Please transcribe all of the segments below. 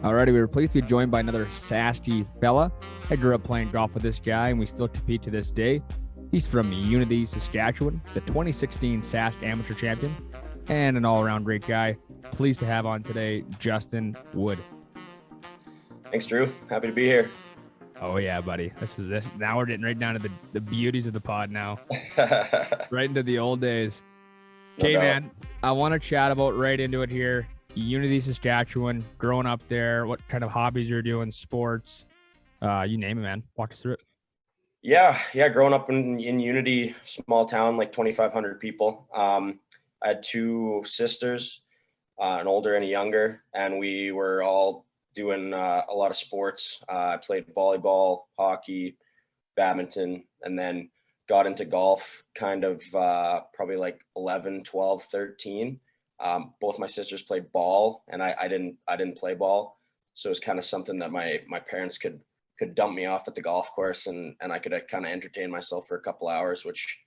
Alrighty, we were pleased to be joined by another Saskey fella. I grew up playing golf with this guy, and we still compete to this day. He's from Unity, Saskatchewan, the 2016 Sask Amateur Champion, and an all-around great guy. Pleased to have on today, Justin Wood. Thanks, Drew. Happy to be here. Oh yeah, buddy. This. Now we're getting right down to the beauties of the pod now. Right into the old days. Okay, man. I want to chat about right into it here. Unity, Saskatchewan, growing up there, what kind of hobbies you're doing, sports, you name it, man. Walk us through it. Yeah. Growing up in Unity, small town, like 2,500 people. I had two sisters, an older and a younger, and we were all doing a lot of sports. I played volleyball, hockey, badminton, and then got into golf kind of probably like 11, 12, 13. Both my sisters played ball, and I didn't play ball, so it was kind of something that my parents could dump me off at the golf course, and I could kind of entertain myself for a couple hours, which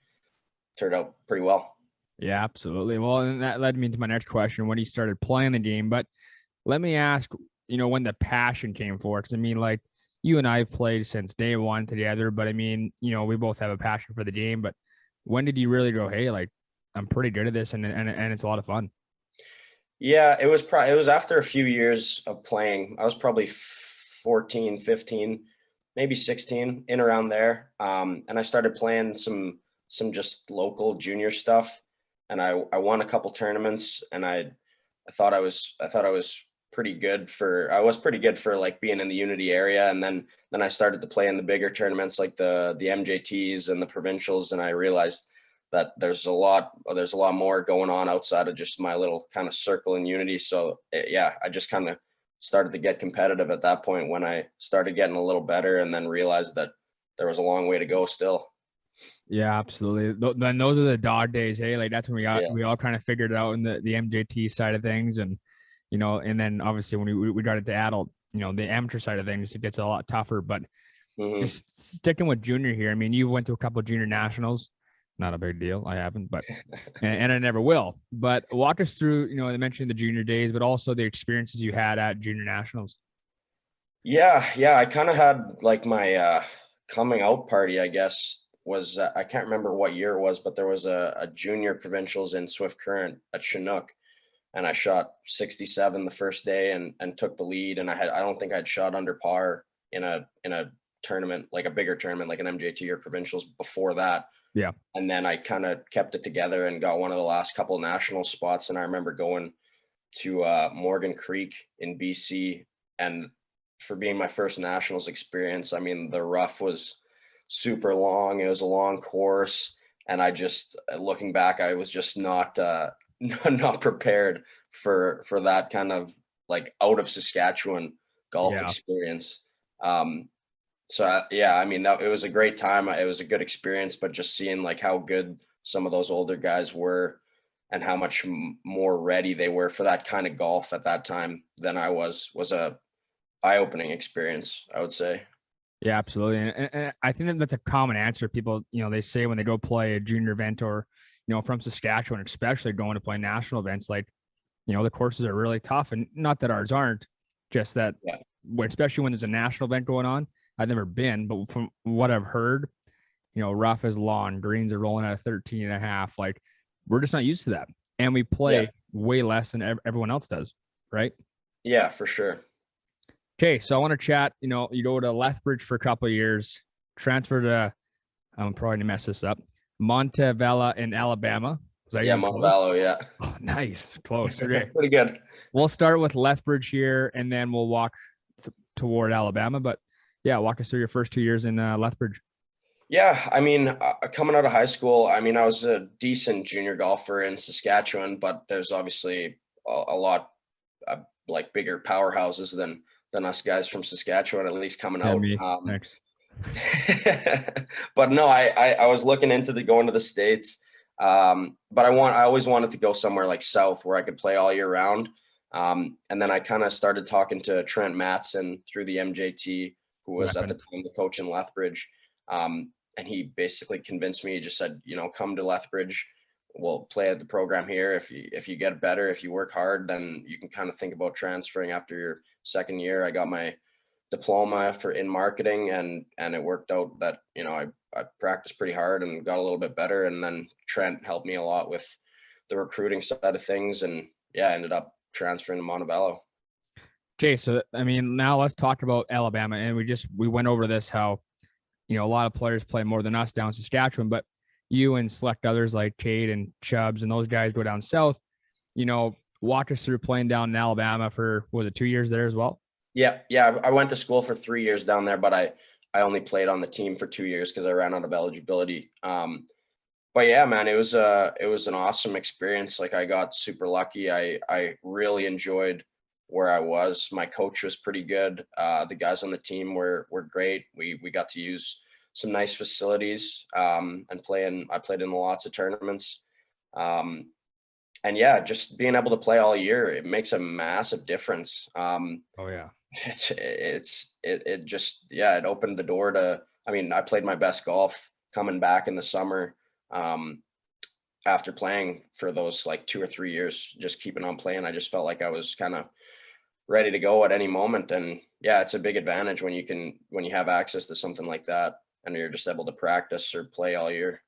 turned out pretty well. Yeah, absolutely. Well, and that led me to my next question: when you started playing the game. But let me ask, when the passion came for it, because I mean, like you and I have played since day one together, but I mean, we both have a passion for the game. But when did you really go, hey, like I'm pretty good at this, and it's a lot of fun? Yeah, it was after a few years of playing. I was probably 14, 15, maybe 16, in around there. And I started playing some just local junior stuff, and I won a couple tournaments, and I thought I was pretty good for like being in the Unity area. And then I started to play in the bigger tournaments, like the MJTs and the provincials, and I realized that there's a lot more going on outside of just my little kind of circle in Unity. So I just kind of started to get competitive at that point when I started getting a little better, and then realized that there was a long way to go still. Yeah, absolutely. Then those are the dog days, hey? Like that's when we all kind of figured it out in the MJT side of things, and and then obviously when we got into adult, the amateur side of things, it gets a lot tougher. But just sticking with junior here, I mean, you went to a couple of junior nationals. Not a big deal. I haven't, but and I never will. But walk us through, I mentioned the junior days, but also the experiences you had at junior nationals. Yeah. I kind of had like my coming out party, I guess, was I can't remember what year it was, but there was a junior provincials in Swift Current at Chinook, and I shot 67 the first day and took the lead. And I don't think I'd shot under par in a tournament, like a bigger tournament, like an MJT or provincials before that. Yeah. And then I kind of kept it together and got one of the last couple national spots. And I remember going to Morgan Creek in BC, and for being my first nationals experience, I mean, the rough was super long. It was a long course, and I just, looking back, I was just not not prepared for that kind of like out of Saskatchewan golf experience. So I mean, it was a great time. It was a good experience, but just seeing like how good some of those older guys were, and how much more ready they were for that kind of golf at that time than I was a eye-opening experience, I would say. Yeah, absolutely. And I think that's a common answer. People, they say when they go play a junior event, or, from Saskatchewan, especially going to play national events, like, the courses are really tough, and not that ours aren't, just that, especially when there's a national event going on. I've never been, but from what I've heard, rough is long, greens are rolling at 13.5. Like we're just not used to that. And we play way less than everyone else does. Right. Yeah, for sure. Okay. So I want to chat, you go to Lethbridge for a couple of years, transfer to, I'm probably gonna mess this up, Montevallo in Alabama. Montevallo. Yeah. Oh, nice. Close. Okay. Pretty good. We'll start with Lethbridge here, and then we'll walk toward Alabama. But yeah, walk us through your first 2 years in Lethbridge. Yeah, I mean, coming out of high school, I mean, I was a decent junior golfer in Saskatchewan, but there's obviously a lot like bigger powerhouses than us guys from Saskatchewan, at least coming out. Next. But no, I was looking into going to the States, but I always wanted to go somewhere like south where I could play all year round. And then I kind of started talking to Trent Matson through the MJT, who was at the time the coach in Lethbridge. And he basically convinced me. He just said, come to Lethbridge. we'll play at the program here. If you get better, if you work hard, then you can kind of think about transferring after your second year. I got my diploma in marketing, and it worked out that, I practiced pretty hard and got a little bit better. And then Trent helped me a lot with the recruiting side of things, and yeah, I ended up transferring to Montebello. Okay, so I mean, now let's talk about Alabama, and we went over this how a lot of players play more than us down in Saskatchewan, but you and select others like Cade and Chubbs and those guys go down south. Walk us through playing down in Alabama for, was it 2 years there as well? Yeah, I went to school for 3 years down there, but I only played on the team for 2 years because I ran out of eligibility. But yeah, man, it was an awesome experience. Like, I got super lucky. I really enjoyed where I was. My coach was pretty good. The guys on the team were great. We got to use some nice facilities, and I played in lots of tournaments. And yeah, just being able to play all year, it makes a massive difference. Oh yeah. It just, yeah, it opened the door to, I mean, I played my best golf coming back in the summer, after playing for those like 2 or 3 years, just keeping on playing. I just felt like I was kind of ready to go at any moment. And yeah, it's a big advantage when you have access to something like that and you're just able to practice or play all year.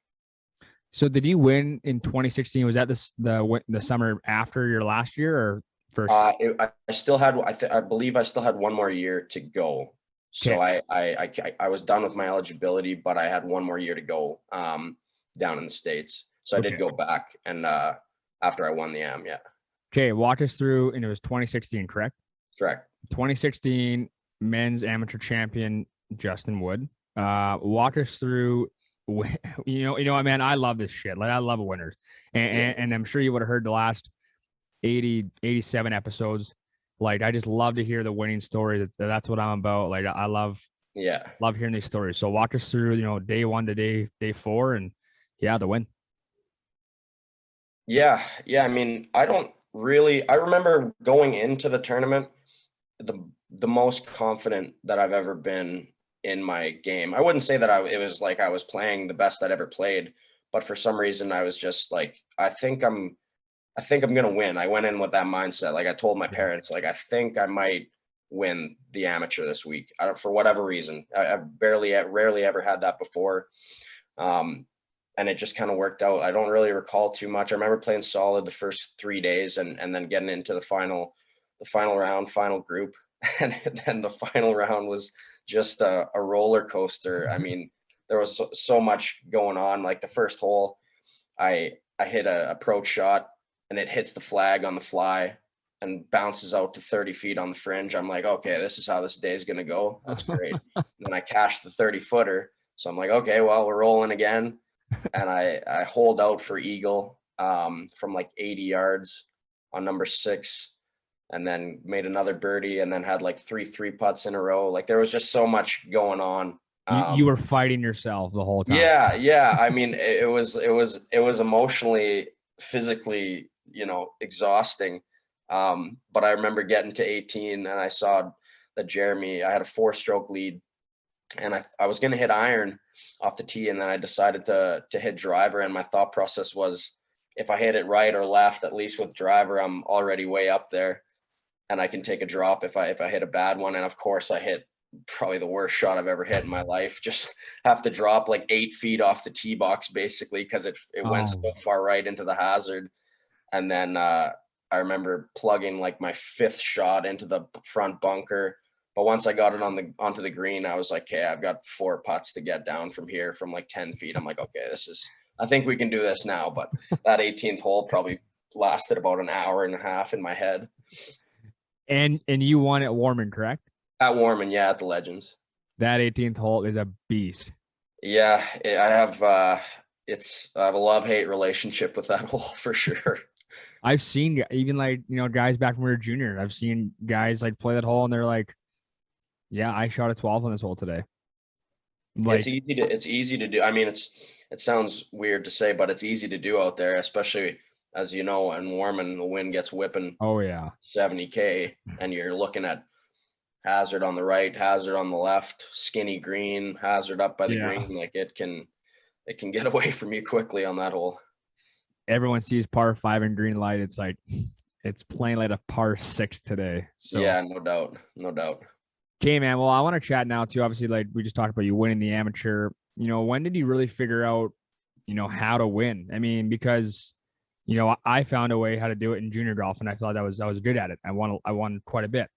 So did you win in 2016? Was that the summer after your last year or first? I still had, I believe I still had one more year to go. So Okay. I was done with my eligibility, but I had one more year to go, down in the States. So I did Okay. go back, and after I won the AM, yeah. Okay, walk us through, and it was 2016, correct? Correct. 2016 men's amateur champion Justin Wood. Walk us through. Man, I love this shit. Like, I love winners, and I'm sure you would have heard the last 87 episodes. Like, I just love to hear the winning stories. That's what I'm about. Like, I love hearing these stories. So walk us through, day 1 to day 4, and yeah, the win. Yeah. I mean, I remember going into the tournament, the most confident that I've ever been in my game. I wouldn't say that it was like I was playing the best I'd ever played, but for some reason I was just like, I think I'm going to win. I went in with that mindset. Like, I told my parents, like, I think I might win the amateur this week. For whatever reason, I've rarely ever had that before. And it just kind of worked out. I don't really recall too much. I remember playing solid the first 3 days, and then getting into the final round, final group. And then the final round was just a roller coaster. I mean, there was so much going on. Like, the first hole, I hit a approach shot, and it hits the flag on the fly and bounces out to 30 feet on the fringe. I'm like, okay, this is how this day is going to go. That's great. And then I cashed the 30-footer. So I'm like, okay, well, we're rolling again. And I hold out for eagle, from like 80 yards on number 6, and then made another birdie, and then had like 3 putts in a row. Like, there was just so much going on. You were fighting yourself the whole time. Yeah. I mean, it was emotionally, physically, exhausting. But I remember getting to 18, and I saw that Jeremy, I had a 4-stroke lead, and I was going to hit iron off the tee, and then I decided to hit driver. And my thought process was, if I hit it right or left, at least with driver, I'm already way up there, and I can take a drop if I hit a bad one. And of course, I hit probably the worst shot I've ever hit in my life. Just have to drop like 8 feet off the tee box, basically, because it went so far right into the hazard. And then I remember plugging like my 5th shot into the front bunker. But once I got it onto the green, I was like, okay, I've got 4 putts to get down from here from like 10 feet. I'm like, okay, I think we can do this now. But that 18th hole probably lasted about an hour and a half in my head. And you won at Warman, correct? At Warman, yeah, at the Legends. That 18th hole is a beast. Yeah, I have a love-hate relationship with that hole for sure. I've seen even like, guys back when we were junior, I've seen guys like play that hole and they're like, yeah, I shot a 12 on this hole today. Like, it's easy to do. I mean, it sounds weird to say, but it's easy to do out there, especially, as you know, in Warman, the wind gets whipping. Oh yeah, 70K, and you're looking at hazard on the right, hazard on the left, skinny green, hazard up by the green. Like, it can get away from you quickly on that hole. everyone sees par 5 and green light. It's like it's playing like a par 6 today. So Yeah, no doubt. No doubt. okay, man. Well, I want to chat now too. Obviously, like we just talked about you winning the amateur. When did you really figure out, how to win? I mean, because I found a way how to do it in junior golf, and I thought I was good at it. I won quite a bit.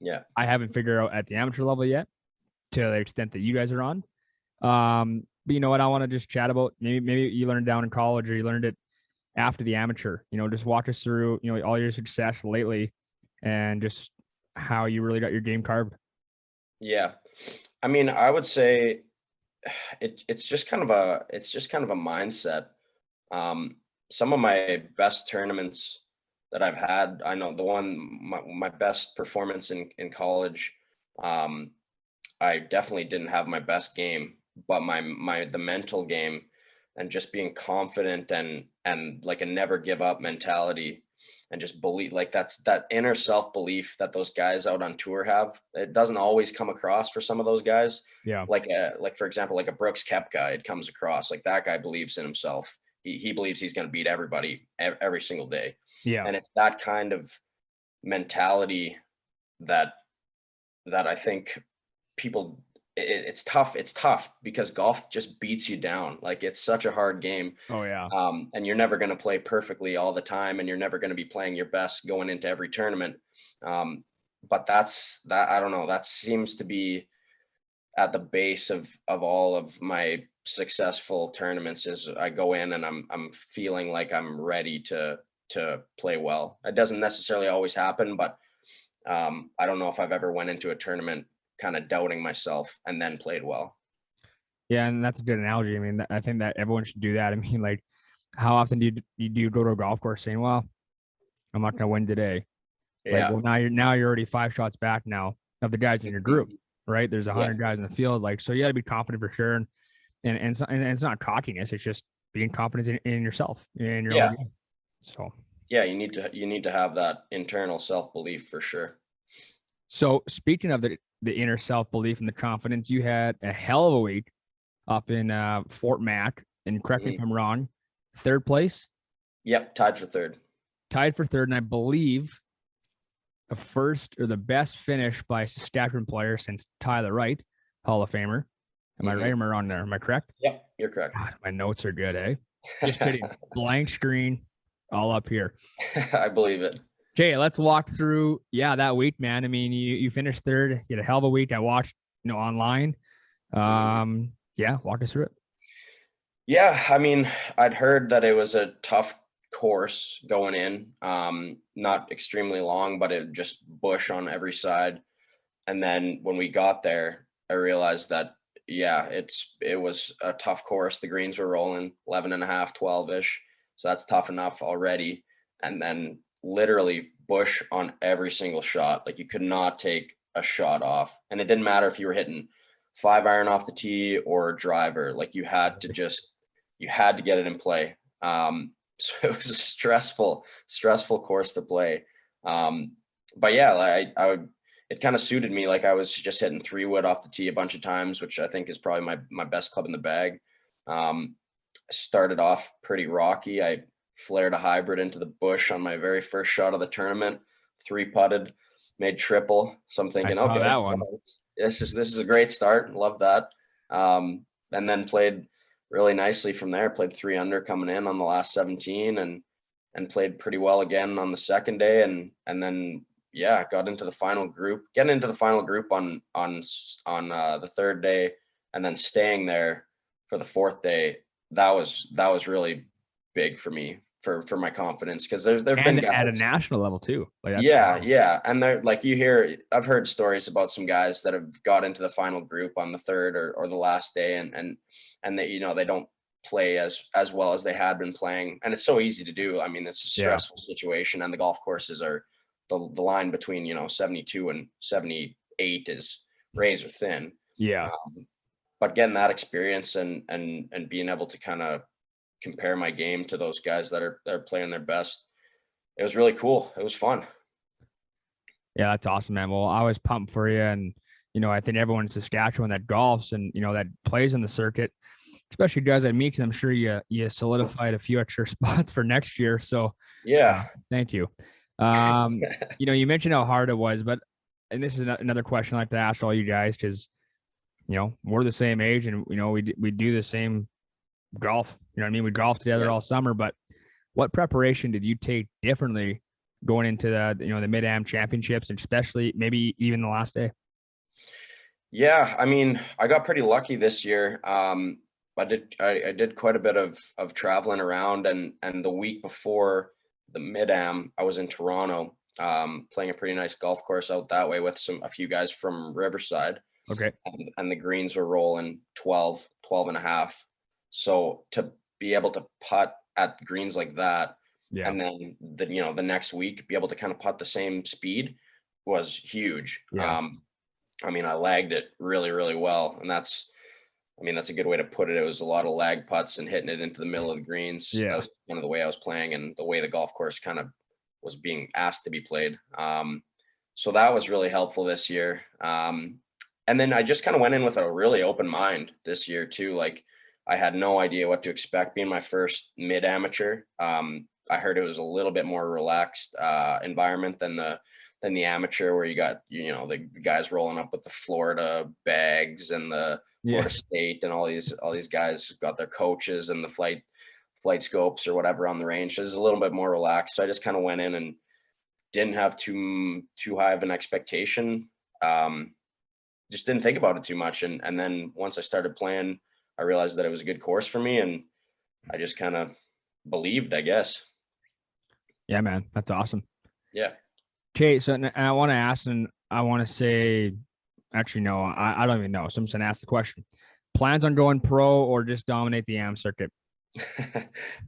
Yeah. I haven't figured out at the amateur level yet, to the extent that you guys are on. But you know what? I want to just chat about maybe you learned down in college or you learned it after the amateur. Just walk us through all your success lately, and just how you really got your game carved. Yeah. I mean, I would say it's just kind of a mindset. Some of my best tournaments that I've had, I know my best performance in college, I definitely didn't have my best game, but the mental game and just being confident and like a never give up mentality and just believe, like that inner self belief that those guys out on tour have. It doesn't always come across for some of those guys. Yeah. Like for example, like a Brooks Koepka, it comes across like that guy believes in himself. He believes he's going to beat everybody every single day. Yeah. And it's that kind of mentality that I think people, it's tough because golf just beats you down. Like it's such a hard game. Oh yeah. And you're never going to play perfectly all the time, and you're never going to be playing your best going into every tournament. But I don't know, that seems to be at the base of all of my successful tournaments. Is I go in and I'm feeling like I'm ready to play well. It doesn't necessarily always happen, but I don't know if I've ever went into a tournament kind of doubting myself and then played well. Yeah, and that's a good analogy. I mean, I think that everyone should do that. I mean, like, how often do you go to a golf course saying, "Well, I'm not going to win today"? Like, Yeah. well, now you're already 5 shots back now of the guys in your group, right? There's 100 guys in the field, like, so you got to be confident for sure. And it's not cockiness; it's just being confident in yourself in your own game. So yeah, you need to have that internal self belief for sure. So speaking of the inner self belief and the confidence, you had a hell of a week up in Fort Mac, and correct me if I'm wrong, 3rd place. Yep, tied for third, and I believe the first or the best finish by a Saskatchewan player since Tyler Wright, Hall of Famer. Am I right or am I wrong there? Am I correct? Yep, you're correct. God, my notes are good, eh? Just kidding. Blank screen, all up here. I believe it. Okay, let's walk through, that week, man. I mean, you finished 3rd. You had a hell of a week. I watched, online. Walk us through it. Yeah, I mean, I'd heard that it was a tough course going in, not extremely long, but it just bush on every side. And then when we got there, I realized that, it was a tough course. The greens were rolling 11 and a half, 12-ish. So that's tough enough already. And then literally bush on every single shot. Like you could not take a shot off. And it didn't matter if you were hitting 5-iron off the tee or a driver. Like you had to get it in play. So it was a stressful course to play. But yeah, it kind of suited me. Like I was just hitting 3-wood off the tee a bunch of times, which I think is probably my best club in the bag. Started off pretty rocky. I flared a hybrid into the bush on my very first shot of the tournament, 3-putted, made triple. So I'm thinking, okay, that one. This is a great start. Love that. And then played really nicely from there. Played 3 under coming in on the last 17 and played pretty well again on the second day. And then, got into the final group, getting into the final group on the 3rd day, and then staying there for the 4th day. That was really big for me, for my confidence, because there've been guys at a national level too. Like and they're like, I've heard stories about some guys that have got into the final group on the 3rd or the last day, and they they don't play as well as they had been playing, and it's so easy to do. I mean, it's a stressful situation, and the golf courses are the line between 72 and 78 is razor thin. But getting that experience and being able to kind of compare my game to those guys that are playing their best, it was really cool. It was fun. Yeah, that's awesome, man. Well, I was pumped for you, and I think everyone in Saskatchewan that golfs and that plays in the circuit, especially guys like me, because I'm sure you solidified a few extra spots for next year. So Yeah. thank you. You mentioned how hard it was, but and this is another question I like to ask all you guys because we're the same age and we do the same golf. You know what I mean? We golf together all summer, but what preparation did you take differently going into the Mid-Am championships, and especially maybe even the last day? Yeah, I mean, I got pretty lucky this year. I did quite a bit of traveling around, and the week before the Mid-Am, I was in Toronto, playing a pretty nice golf course out that way with a few guys from Riverside. Okay. And the greens were rolling 12 and a half. So to be able to putt at greens like that, Yeah. and then the next week be able to kind of putt the same speed was huge. Yeah. I mean, I lagged it really, really well, and that's a good way to put it. It was a lot of lag putts and hitting it into the middle of the greens. Yeah. That was kind of the way I was playing and the way the golf course kind of was being asked to be played. So that was really helpful this year. And then I just kind of went in with a really open mind this year too. Like I had no idea what to expect being my first mid-amateur. I heard it was a little bit more relaxed environment than the amateur, where you got the guys rolling up with the Florida bags and the Florida State and all these guys got their coaches and the flight scopes or whatever on the range. So it was a little bit more relaxed. So I just kind of went in and didn't have too high of an expectation. Just didn't think about it too much. And then once I started playing, I realized that it was a good course for me, and I just kind of believed, I guess. Yeah, man. That's awesome. Yeah. Okay. So and I want to ask, and I want to say, actually, no, I don't even know. So I'm just going to ask the question. Plans on going pro or just dominate the AM circuit?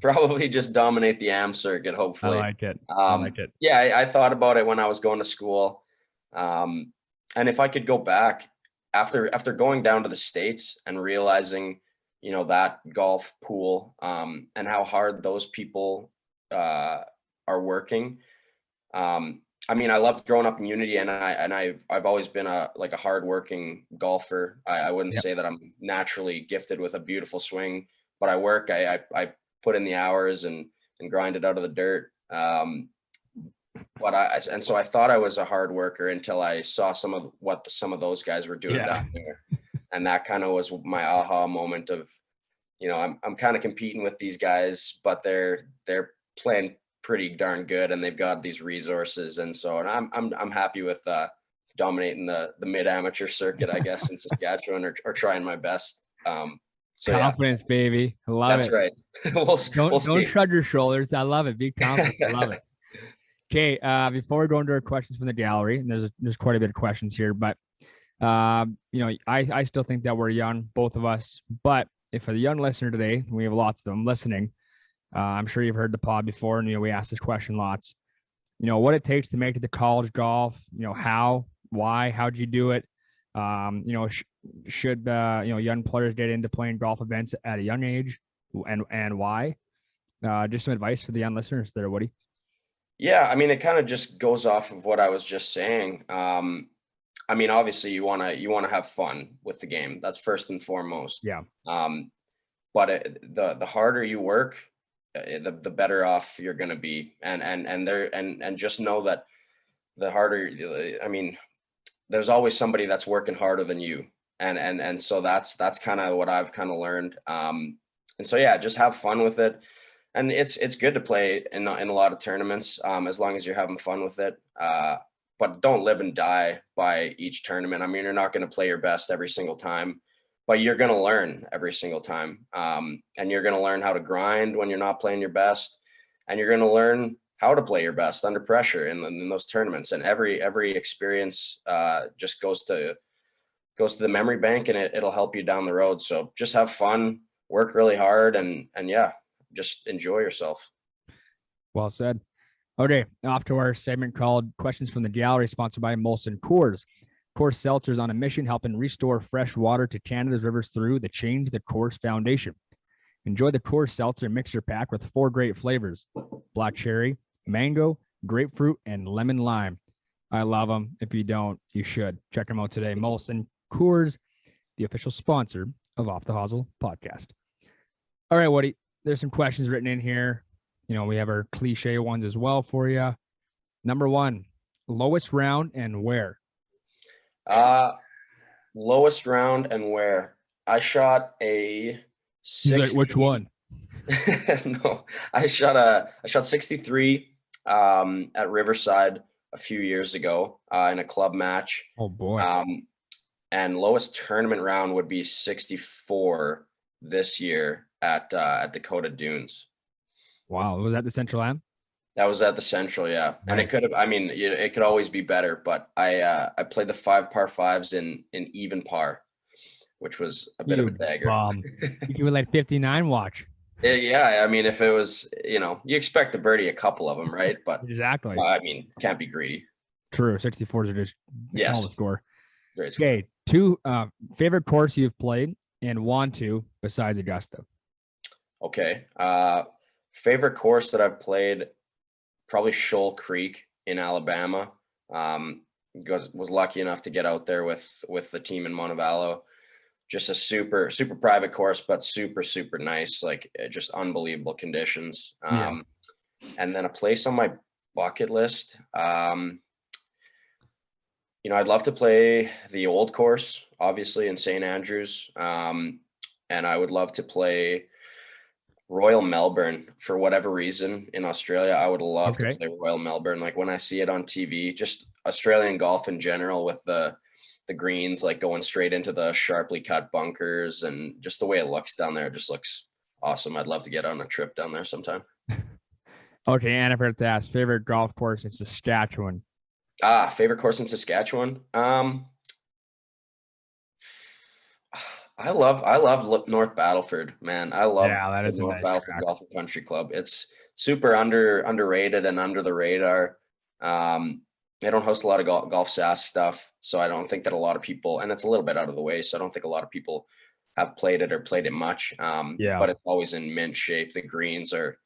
Probably just dominate the AM circuit, hopefully. I like it. I like it. Yeah, I thought about it when I was going to school. And if I could go back after going down to the States and realizing, that golf pool, and how hard those people are working. I mean, I loved growing up in Unity, and I've always been a hardworking golfer. I wouldn't say that I'm naturally gifted with a beautiful swing, but I work. I put in the hours and grind it out of the dirt. So I thought I was a hard worker until I saw some of those guys were doing down there, and that kind of was my aha moment of, I'm kind of competing with these guys, but they're playing pretty darn good, and they've got these resources, and I'm happy with dominating the mid-amateur circuit, I guess, in Saskatchewan, or trying my best. Confidence, baby. I love it. That's right. Don't shrug your shoulders. I love it. Be confident. I love it. Okay. Before we go into our questions from the gallery, and there's quite a bit of questions here, but I still think that we're young, both of us. But if for the young listener today, we have lots of them listening. I'm sure you've heard the pod before, and we ask this question lots. What it takes to make it to college golf. How, why, how'd you do it? Should young players get into playing golf events at a young age, and why? Just some advice for the young listeners there, Woody. Yeah, I mean, it kind of just goes off of what I was just saying. I mean, obviously, you want to have fun with the game. That's first and foremost. Yeah. But the harder you work, the better off you're going to be, and just know that the harder, I mean, there's always somebody that's working harder than you, and so that's kind of what I've kind of learned. And so yeah, just have fun with it, and it's good to play in a lot of tournaments, as long as you're having fun with it. But don't live and die by each tournament. I mean, you're not going to play your best every single time, but you're going to learn every single time. And you're going to learn how to grind when you're not playing your best, and you're going to learn how to play your best under pressure in those tournaments. And every experience just goes to the memory bank, and it'll help you down the road. So just have fun, work really hard, and yeah, just enjoy yourself. Well said. Okay, off to our segment called Questions from the Gallery, sponsored by Molson Coors. Coors Seltzer is on a mission helping restore fresh water to Canada's rivers through the Change the Course Foundation. Enjoy the Coors Seltzer mixer pack with 4 great flavors: black cherry, mango, grapefruit, and lemon lime. I love them. If you don't, you should. Check them out today. Molson Coors, the official sponsor of Off the Hosel podcast. All right, Woody. There's some questions written in here. We have our cliche ones as well for you. Number one, lowest round and where? Lowest round and where? I shot a He's like, which 60. one? No, I shot 63 at Riverside a few years ago in a club match. Oh boy. And lowest tournament round would be 64 this year at Dakota Dunes. Wow. Was that the Central Am? That was at the Central, yeah. And Nice. it could have, I mean, it could always be better, but I played the 5 par 5s in even par, which was a bit of a dagger. You were like 59 watch. Yeah, I mean, if it was, you expect to birdie a couple of them, right? But Exactly. I mean, can't be greedy. True. 64s are just Yes. score. Great score. Okay. 2 favorite course you've played and want to besides Augusta. Okay. Favorite course that I've played, probably Shoal Creek in Alabama. Was lucky enough to get out there with the team in Montevallo. Just a super, super private course, but super, super nice. Like just unbelievable conditions. Yeah. And then a place on my bucket list. I'd love to play the old course, obviously in St. Andrews. And I would love to play Royal Melbourne for whatever reason in Australia. I would love to play Royal Melbourne. Like when I see it on TV, just Australian golf in general with the greens like going straight into the sharply cut bunkers and just the way it looks down there, it just looks awesome. I'd love to get on a trip down there sometime. Okay, and I've heard to ask favorite golf course in Saskatchewan. Favorite course in Saskatchewan. I love North Battleford, man. I love that the is a North nice Battleford track. Golf and Country Club. It's super underrated and under the radar. They don't host a lot of golf sass stuff, so I don't think that a lot of people, and it's a little bit out of the way, so I don't think a lot of people have played it or played it much. But it's always in mint shape. The greens are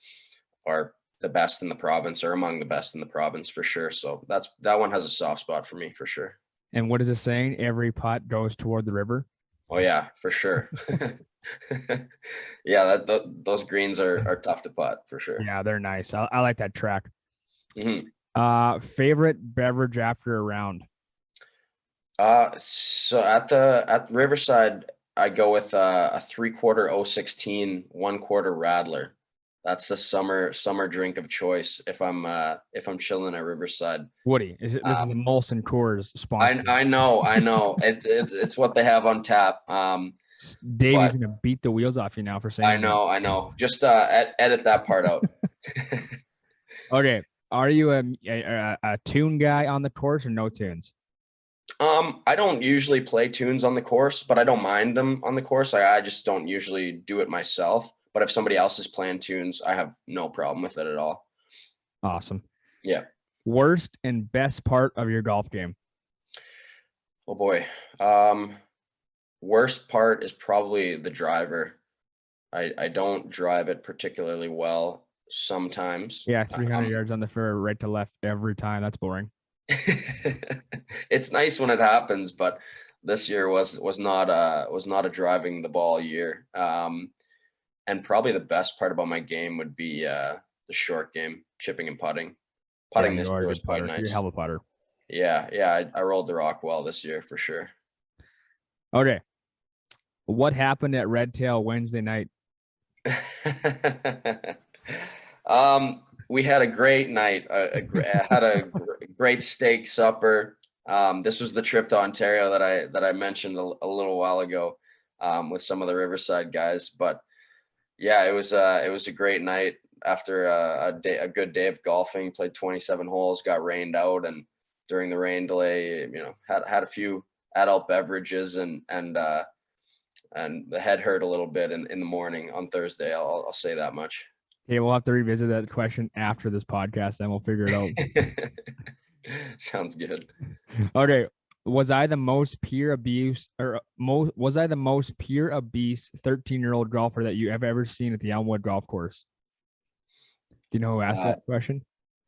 the best in the province, or among the best in the province for sure. So that one has a soft spot for me for sure. And what is it saying? Every putt goes toward the river. Oh yeah, for sure. Yeah, those greens are tough to putt for sure. Yeah, they're nice. I like that track. Mm-hmm. Favorite beverage after a round? So at Riverside, I go with a 3/4 016, 1/4 Radler. That's the summer drink of choice if I'm chilling at Riverside. Woody, this is a Molson Coors sponsor. I know. It's what they have on tap. Davey's gonna beat the wheels off you now for saying. I know. Just edit that part out. Okay, are you a tune guy on the course or no tunes? I don't usually play tunes on the course, but I don't mind them on the course. I just don't usually do it myself. But if somebody else is playing tunes, I have no problem with it at all. Awesome. Yeah. Worst and best part of your golf game? Oh boy. Worst part is probably the driver. I don't drive it particularly well sometimes. Yeah, 300 yards on the fairway, right to left every time. That's boring. It's nice when it happens, but this year was not a driving the ball year. And probably the best part about my game would be the short game, chipping and putting. Putting this year was quite nice. You're a hell of a putter. Yeah. I rolled the rock well this year for sure. Okay. What happened at Redtail Wednesday night? We had a great night. Had a great steak supper. This was the trip to Ontario that I mentioned a little while ago with some of the Riverside guys. But yeah, it was a great night after a good day of golfing. Played 27 holes, got rained out, and during the rain delay, had a few adult beverages and the head hurt a little bit in the morning on Thursday. I'll say that much. Okay, we'll have to revisit that question after this podcast, then we'll figure it out. Sounds good. Okay. Was I the most pure abuse 13-year-old golfer that you have ever seen at the Elmwood Golf Course? Do you know who asked that question?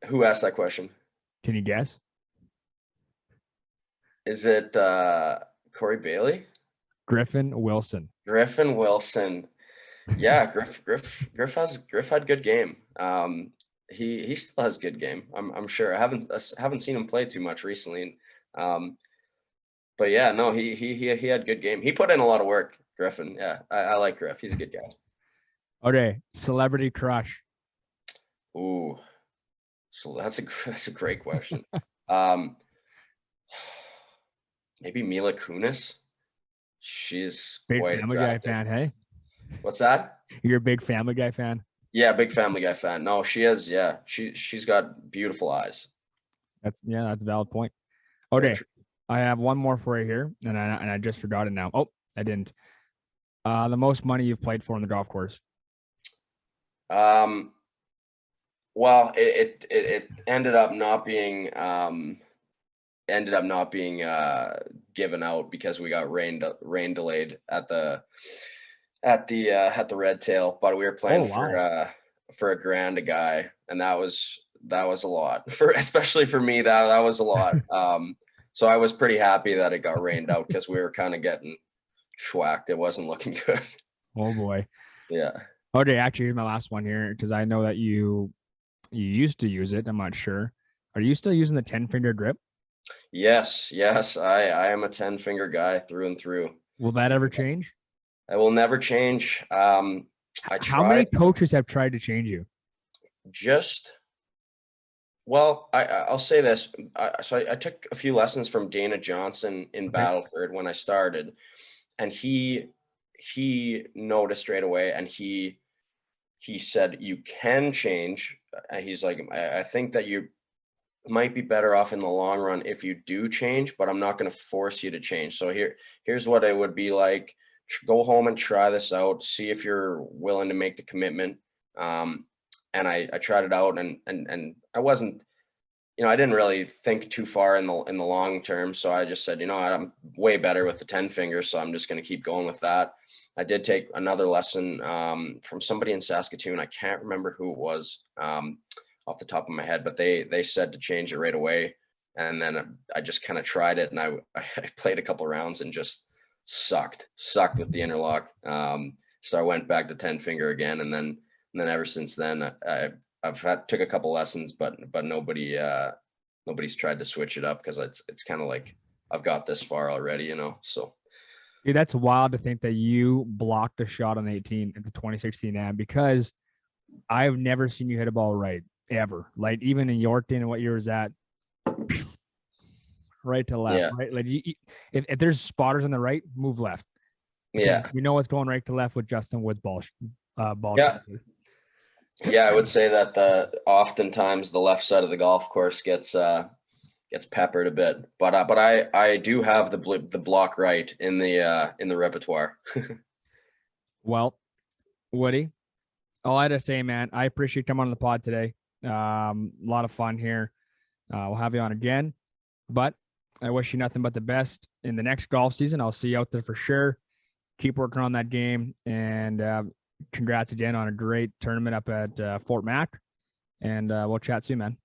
Who asked that question? Can you guess? Is it Corey Bailey? Griffin Wilson. Griffin Wilson. Yeah, Griff had good game. He still has good game. I'm sure. I haven't seen him play too much recently. Um, but yeah, no, he had good game. He put in a lot of work, Griffin. Yeah, I like Griff. He's a good guy. Okay, celebrity crush. Ooh, so that's a great question. Um, maybe Mila Kunis. She's Big quite Family Guy attractive. fan, hey? What's that? You're a big Family Guy fan. Yeah, big Family Guy fan. No, she is. Yeah, she's got beautiful eyes. That's a valid point. Very Okay, true. I have one more for you here, and I just forgot it now. Oh, I didn't. The most money you've played for on the golf course. Um, well, it ended up not being given out because we got rain delayed at the Red Tail, but we were Oh playing wow. for a grand a guy, and that was a lot for especially for me. That was a lot. So I was pretty happy that it got rained out because we were kind of getting schwacked. It wasn't looking good. Oh boy. Yeah. Okay, actually, here's my last one here because I know that you used to use it. I'm not sure. Are you still using the 10-finger grip? Yes. I am a 10-finger guy through and through. Will that ever change? I will never change. I How many tried coaches have tried to change you? just well. I'll say this. So I took a few lessons from Dana Johnson in Okay. Battleford when I started, and he noticed right away, and he said you can change. And he's like, I think that you might be better off in the long run if you do change, but I'm not going to force you to change. So here's what it would be like. Go home and try this out. See if you're willing to make the commitment. And I tried it out, and I wasn't, I didn't really think too far in the long term. So I just said, I'm way better with the 10 fingers, so I'm just going to keep going with that. I did take another lesson from somebody in Saskatoon. I can't remember who it was off the top of my head, but they said to change it right away. And then I just kind of tried it, and I played a couple rounds and just sucked with the interlock. So I went back to 10 finger again, and then ever since then took a couple lessons, but nobody's tried to switch it up because it's kind of like I've got this far already, So Dude, that's wild to think that you blocked a shot on 18 at the 2016 AM because I've never seen you hit a ball right ever. Like even in Yorkton and what year was that? Right to left, yeah, right? Like if there's spotters on the right, move left. Because yeah, you know what's going right to left with Justin Wood's ball. yeah, yeah. I would say that oftentimes the left side of the golf course gets peppered a bit, but I do have the block right in the repertoire. Well, Woody, all I had to say, man, I appreciate you coming on the pod today. A lot of fun here. We'll have you on again, but I wish you nothing but the best in the next golf season. I'll see you out there for sure. Keep working on that game, and congrats again on a great tournament up at Fort Mac. And we'll chat soon, man.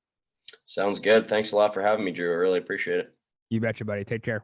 Sounds good. Thanks a lot for having me, Drew. I really appreciate it. You betcha, buddy. Take care.